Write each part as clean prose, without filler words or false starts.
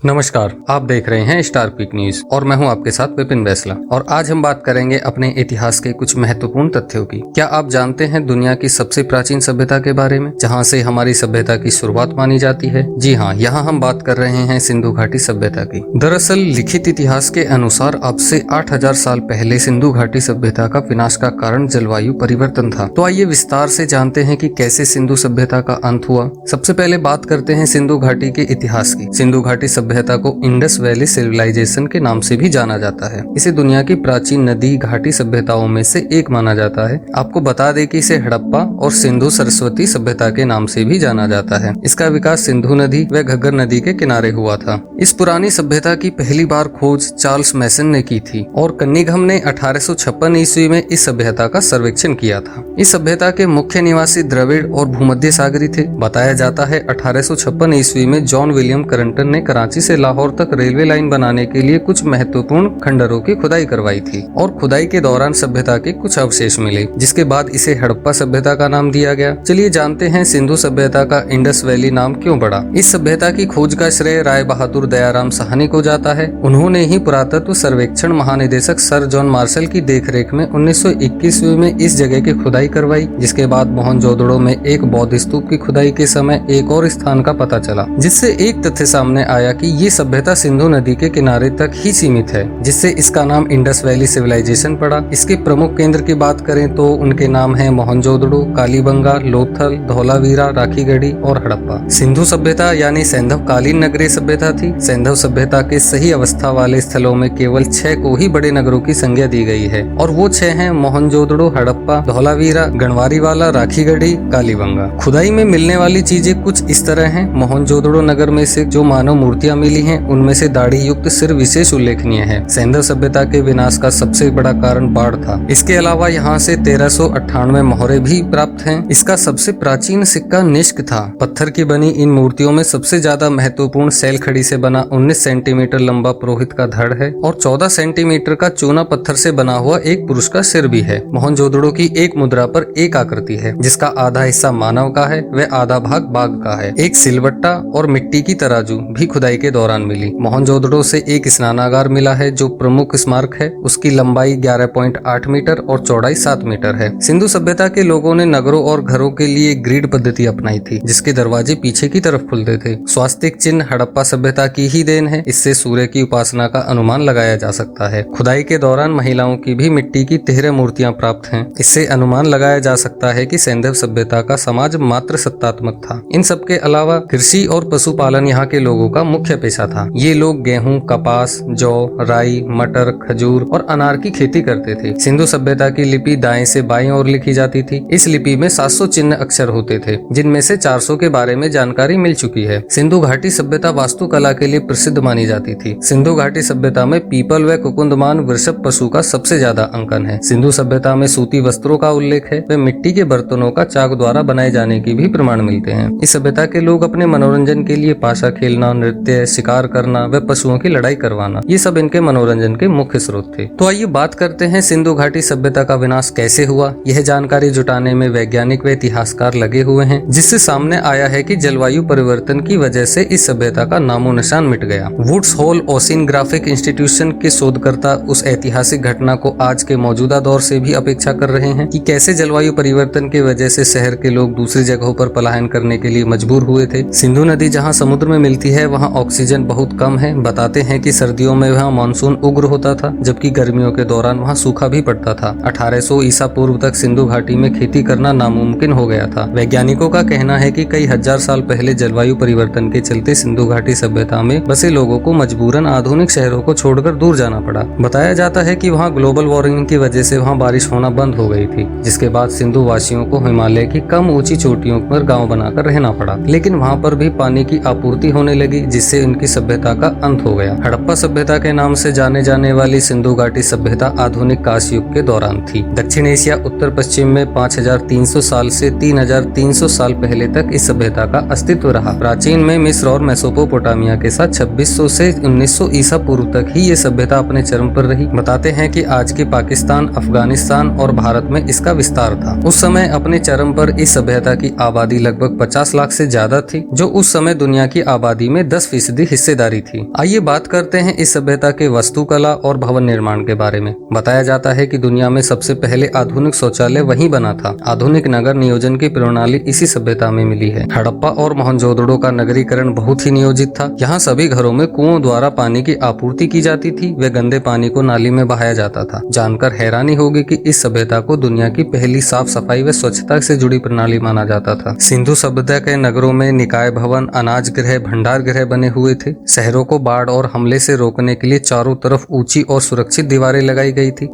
नमस्कार, आप देख रहे हैं स्टार पीक न्यूज और मैं हूं आपके साथ विपिन बैसला। और आज हम बात करेंगे अपने इतिहास के कुछ महत्वपूर्ण तथ्यों की। क्या आप जानते हैं दुनिया की सबसे प्राचीन सभ्यता के बारे में, जहां से हमारी सभ्यता की शुरुआत मानी जाती है? जी हाँ, यहाँ हम बात कर रहे हैं सिंधु घाटी सभ्यता की। दरअसल लिखित इतिहास के अनुसार अब से 8000 साल पहले सिंधु घाटी सभ्यता का विनाश का कारण जलवायु परिवर्तन था। तो आइए विस्तार से जानते हैं कि कैसे सिंधु सभ्यता का अंत हुआ। सबसे पहले बात करते हैं सिंधु घाटी के इतिहास की। सिंधु घाटी सभ्यता को इंडस वैली सिविलाइजेशन के नाम से भी जाना जाता है। इसे दुनिया की प्राचीन नदी घाटी सभ्यताओं में से एक माना जाता है। आपको बता दें कि इसे हड़प्पा और सिंधु सरस्वती सभ्यता के नाम से भी जाना जाता है। इसका विकास सिंधु नदी व घग्गर नदी के किनारे हुआ था। इस पुरानी सभ्यता की पहली बार खोज चार्ल्स मैसन ने की थी और कन्निंघम ने 1856 ईस्वी में इस सभ्यता का सर्वेक्षण किया था। इस सभ्यता के मुख्य निवासी द्रविड़ और भूमध्य सागरी थे। बताया जाता है 1856 ईस्वी में जॉन विलियम करंटन ने कराची से लाहौर तक रेलवे लाइन बनाने के लिए कुछ महत्वपूर्ण खंडरों की खुदाई करवाई थी और खुदाई के दौरान सभ्यता के कुछ अवशेष मिले, जिसके बाद इसे हड़प्पा सभ्यता का नाम दिया गया। चलिए जानते हैं सिंधु सभ्यता का इंडस वैली नाम क्यों पड़ा। इस सभ्यता की खोज का श्रेय राय बहादुर दयाराम साहनी को जाता है। उन्होंने ही पुरातत्व सर्वेक्षण महानिदेशक सर जॉन मार्शल की देखरेख में 1921 में इस जगह की खुदाई करवाई, जिसके बाद मोहनजोदड़ो में एक बौद्ध स्तूप की खुदाई के समय एक और स्थान का पता चला, जिससे एक तथ्य सामने आया कि ये सभ्यता सिंधु नदी के किनारे तक ही सीमित है, जिससे इसका नाम इंडस वैली सिविलाइजेशन पड़ा। इसके प्रमुख केंद्र की बात करें तो उनके नाम है मोहनजोदड़ो, कालीबंगा, लोथल, धौलावीरा, राखीगढ़ी और हड़प्पा। सिंधु सभ्यता यानी सैंधव कालीन नगरीय सभ्यता थी। सैंधव सभ्यता के सही अवस्था वाले स्थलों में केवल 6 को ही बड़े नगरों की संज्ञा दी गई है और वो 6 हैं मोहनजोदड़ो, हड़प्पा, धौलावीरा, गणवारीवाला, राखीगढ़ी, कालीबंगा। खुदाई में मिलने वाली चीजें कुछ इस तरह हैं। मोहनजोदड़ो नगर में से जो मानव मूर्तियां मिली हैं, उनमें से दाढ़ी युक्त सिर विशेष उल्लेखनीय है। सैंधव सभ्यता के विनाश का सबसे बड़ा कारण बाढ़ था। इसके अलावा यहाँ से 1398 मोहरे भी प्राप्त हैं। इसका सबसे प्राचीन सिक्का निष्क था। पत्थर की बनी इन मूर्तियों में सबसे ज्यादा महत्वपूर्ण सैल खड़ी से बना 19 सेंटीमीटर लंबा पुरोहित का धड़ है और 14 सेंटीमीटर का चूना पत्थर से बना हुआ एक पुरुष का सिर भी है। मोहनजोदड़ो की एक मुद्रा पर एक आकृति है, जिसका आधा हिस्सा मानव का है व आधा भाग बाघ का है। एक सिलवट्टा और मिट्टी की तराजू भी खुदाई के दौरान मिली। मोहनजोदड़ो से एक स्नानागार मिला है जो प्रमुख स्मारक है। उसकी लंबाई 11.8 मीटर और चौड़ाई 7 मीटर है। सिंधु सभ्यता के लोगों ने नगरों और घरों के लिए ग्रिड पद्धति अपनाई थी, जिसके दरवाजे पीछे की तरफ खुलते थे। स्वास्तिक चिन्ह हड़प्पा सभ्यता की ही देन है। इससे सूर्य की उपासना का अनुमान लगाया जा सकता है। खुदाई के दौरान महिलाओं की भी मिट्टी की 13 मूर्तियां प्राप्त हैं। इससे अनुमान लगाया जा सकता है कि सैंधव सभ्यता का समाज मात्र सत्तात्मक था। इन सब के अलावा कृषि और पशुपालन यहाँ के लोगों का मुख्य पेशा था। ये लोग गेहूं, कपास, जौ, राई, मटर, खजूर और अनार की खेती करते थे। सिंधु सभ्यता की लिपि दाएं से बाएं ओर लिखी जाती थी। इस लिपि में 700 चिन्ह अक्षर होते थे, जिनमें से 400 के बारे में जानकारी मिल चुकी है। सिंधु घाटी सभ्यता वास्तुकला के लिए प्रसिद्ध मानी जाती थी। सिंधु घाटी सभ्यता में पीपल व कुकुंदमान वृषभ पशु का सबसे ज्यादा अंकन है। सिंधु सभ्यता में सूती वस्त्रों का उल्लेख है व मिट्टी के बर्तनों का चाक द्वारा बनाए जाने की भी प्रमाण मिलते हैं। इस सभ्यता के लोग अपने मनोरंजन के लिए पाशा खेलना, नृत्य, शिकार करना व पशुओं की लड़ाई करवाना, ये सब इनके मनोरंजन के मुख्य स्रोत थे। तो आइए बात करते हैं सिंधु घाटी सभ्यता का विनाश कैसे हुआ। यह जानकारी जुटाने में वैज्ञानिक व इतिहासकार लगे हुए हैं, जिससे सामने आया है कि जलवायु परिवर्तन की वजह से इस सभ्यता का नामो निशान मिट गया। वुड्स होल ओशिनोग्राफिक इंस्टीट्यूशन के शोधकर्ता उस ऐतिहासिक घटना को आज के मौजूदा दौर से भी अपेक्षा कर रहे हैं कि कैसे जलवायु परिवर्तन की वजह से शहर के लोग दूसरी जगहों पर पलायन करने के लिए मजबूर हुए थे। सिंधु नदी जहाँ समुद्र में मिलती है, वहाँ ऑक्सीजन बहुत कम है। बताते हैं कि सर्दियों में वहाँ मानसून उग्र होता था, जबकि गर्मियों के दौरान वहाँ सूखा भी पड़ता था। 1800 ईसा पूर्व तक सिंधु घाटी में खेती करना नामुमकिन हो गया था। वैज्ञानिकों का कहना है कि कई हजार साल पहले जलवायु परिवर्तन के चलते सिंधु घाटी सभ्यता में बसे लोगों को मजबूरन आधुनिक शहरों को छोड़कर दूर जाना पड़ा। बताया जाता है कि वहाँ ग्लोबल वार्मिंग की वजह से वहाँ बारिश होना बंद हो गई थी, जिसके बाद सिंधु वासियों को हिमालय की कम ऊंची चोटियों पर गाँव बनाकर रहना पड़ा। लेकिन वहाँ पर भी पानी की आपूर्ति होने लगी, जिससे उनकी सभ्यता का अंत हो गया। हड़प्पा सभ्यता के नाम से जाने जाने वाली सिंधु घाटी सभ्यता आधुनिक कांस्य युग के दौरान थी। दक्षिण एशिया उत्तर पश्चिम में 5300 साल से 3300 साल पहले तक इस सभ्यता का अस्तित्व रहा। प्राचीन में मिस्र और मेसोपोटामिया के साथ 2600 से 1900 ईसा पूर्व तक ही ये सभ्यता अपने चरम पर रही। बताते हैं कि आज के पाकिस्तान, अफगानिस्तान और भारत में इसका विस्तार था। उस समय अपने चरम पर इस सभ्यता की आबादी लगभग 50 लाख से ज्यादा थी, जो उस समय दुनिया की आबादी में 10% फीसदी हिस्सेदारी थी। आइए बात करते हैं इस सभ्यता के वास्तुकला और भवन निर्माण के बारे में। बताया जाता है कि दुनिया में सबसे पहले आधुनिक शौचालय वहीं बना था। आधुनिक नगर नियोजन की प्रणाली इसी सभ्यता में मिली है। हड़प्पा और मोहनजोदड़ो का नगरीकरण बहुत ही नियोजित था। यहाँ सभी घरों में कुओं द्वारा पानी की आपूर्ति की जाती थी। वे गंदे पानी को नाली में बहाया जाता था। जानकर हैरानी होगी कि इस सभ्यता को दुनिया की पहली साफ सफाई व स्वच्छता से जुड़ी प्रणाली माना जाता था। सिंधु सभ्यता के नगरों में निकाय भवन, अनाज गृह, भंडार गृह बने हुए थे। शहरों को बाढ़ और हमले से रोकने के लिए चारों तरफ ऊंची और सुरक्षित दीवारें लगाई गई थी।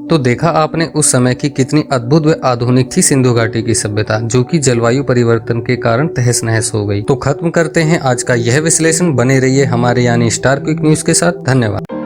तो देखा आपने उस समय की कितनी अद्भुत व आधुनिक थी सिंधु घाटी की सभ्यता, जो कि जलवायु परिवर्तन के कारण तहस नहस हो गई। तो खत्म करते हैं आज का यह विश्लेषण। बने रहिए हमारे यानी स्टार क्विक न्यूज के साथ। धन्यवाद।